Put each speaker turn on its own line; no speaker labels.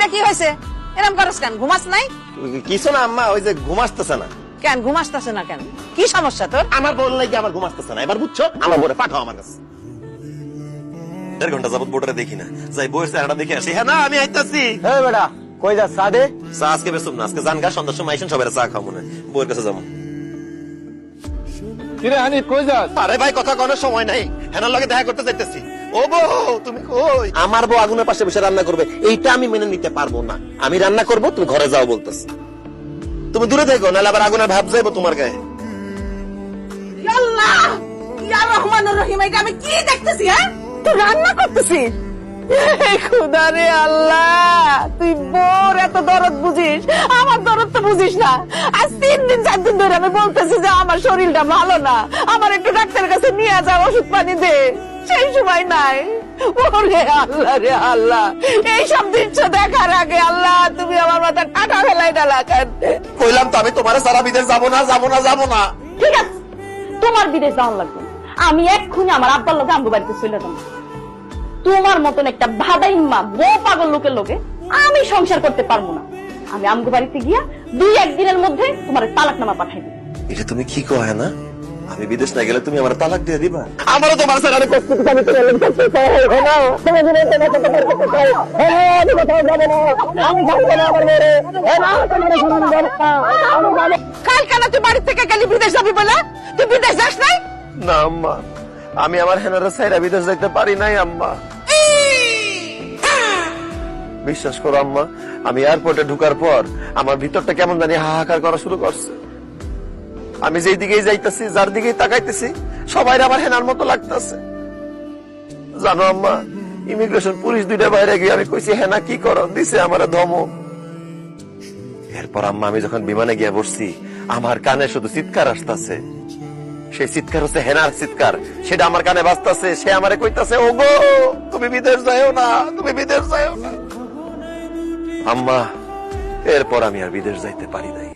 কিরে কি হয়েছে? এরকম করস কেন? ঘুমাস নাই
কিছু না আম্মা, ওই যে ঘুমাসতেছে না।
কেন? ঘুমাসতেছে না কেন? কি সমস্যা তোর?
আমার বল নাই আমার ঘুমাসতেছে না, এবার বুঝছো? আমার বলে পাঠাও আমার কাছে। 1.5 ঘন্টা যাবত বোর্ডারে দেখি না, যাই বইয়ের চেহারাটা দেখে আসি। হ্যাঁ না আমি আইতাছি।
এই বেটা কই যা চা দে।
চা আজকে বেসুম না, আজকে জানগা সন্ধ্যার সময় আইসেন, সবাই চা খাও মনে বইয়ের কাছে যাবো।
কিরে হানিফ কই যাস?
আরে ভাই কথা কনের সময় নাই, হেনার লগে দেখা করতে যাইতেছি। ও বউ তুমি কই? আমার বউ আগুনের পাশে বসে রান্না করবে, এইটা আমি মেনে নিতে পারবো না। আমি রান্না করব, তুমি ঘরে যাও বলতেছি। তুমি দূরে থেকো, নাহলে আবার আগুনের ভাব যাইবো তোমার গায়ে।
আল্লাহ ইয়া রহমানুর রহিম, এটা আমি কি দেখতেছি? হ্যাঁ তুই রান্না করতেছিস? খুদা রে আল্লাহ, তুই বোর এত দরদ বুঝিস, আমার দরদ তো বুঝিস না। আজ 3 দিন 4 দিন ধরে আমি বলতেছি যে আমার শরীরটা ভালো না, আমার একটু ডাক্তারের কাছে নিয়ে যা, ওষুধ পানি দে, সেই সময় নাই। ওরে আল্লাহ রে আল্লাহ, এইসব দৃশ্য দেখার আগে আল্লাহ তুমি আমার মাথা টাটা ফেলাই ডালা কেন?
কইলাম তো আমি তোমার সারা বিদেশ যাবো না, যাবো না, যাবো না।
ঠিক আছে, তোমার বিদেশ যাওয়ার লাগবে, আমি এক্ষুনি আমার আব্বার লোকে আমগো বাড়িতে চলে যাবো। তোমার মতন একটা ভাদাইম্মা বউ পাগল লোকের লোকে আমি সংসার করতে পারবো না। আমি আমগো বাড়িতে গিয়া 2-1 দিনের মধ্যে তোমার তালাকনামা পাঠাই দেব।
এটা তুমি কি কো? হ্যাঁ না, আমি বিদেশ না গেলে তুমি আমার তালাক দিয়ে দিবা? আমারও তোমার সাথে অনেক কষ্ট করে আমি তোমার করতে চাই। হ্যাঁ না তুমি দিনে দিনে কথা করতে চাই। হ্যাঁ আমি কথা যাব না, আমি যাব না আমার মেরে। হ্যাঁ না তোমার শুনুন বাবা, আমি যাব।
কাল কেন তুই বাড়ি থেকে গেলি বিদেশ যাবি বলে? তুই বিদেশ যাস নাই?
না আম্মা, আমি আমার হেনারে ছাইরা বিদেশ যাইতে পারি নাই আম্মা। বিশ্বাস করো আম্মা, আমি এয়ারপোর্টে ঢুকার পর আমার ভিতরটা কেমন জানি হাহাকার করা শুরু করছে। আমি যেই দিকেই যাইতেছি, যার দিকেই তাকাইতেছি, সবাই আমার হেনার মতো লাগতেছে। জানো আম্মা, ইমিগ্রেশন পুলিশ 2টা বাইরে গিয়ে আমি কইছি হেনা কি করো, দিছে আমার ধমক। এরপর আম্মা আমি যখন বিমানে গিয়ে বসছি, আমার কানে শুধু চিৎকার আসতেছে। সেই চিৎকার হচ্ছে হেনার চিৎকার, সেটা আমার কানে বাজতেছে। সে আমারে কইতাছে, ওগো তুমি বিদেশ যাও না, তুমি বিদেশ যাও না। আম্মা এরপর আমি আর বিদেশ যাইতে পারি নাই।